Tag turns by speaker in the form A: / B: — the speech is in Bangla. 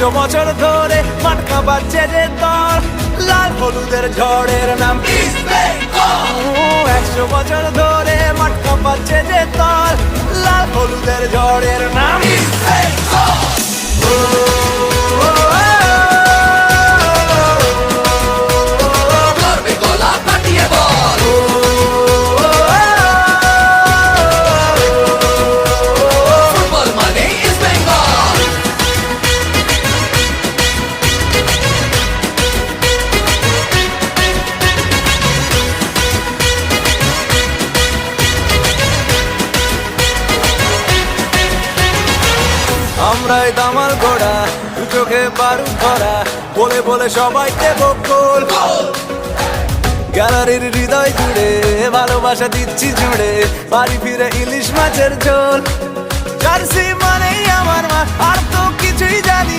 A: 100 বছর ধরে মাটকা বাজছে যে দল, লাল হলুদের ঝড়ের নাম ইস্ট বেঙ্গল। 100 বছর ধরে মাটকা বাজছে যে দল, লাল হলুদের ঝড়ের নাম ইস্ট বেঙ্গল। আমরাই দামাল ঘোড়া, দু চোখে বারুদ ভরা, বলে বলে সবাই দেব গোল। গ্যালারির হৃদয় জুড়ে ভালোবাসা দিচ্ছি জুড়ে, বাড়ি ফিরে ইলিশ মাছের ঝোল। জার্সি মানেই আমার মা, আর তো কিছুই জানি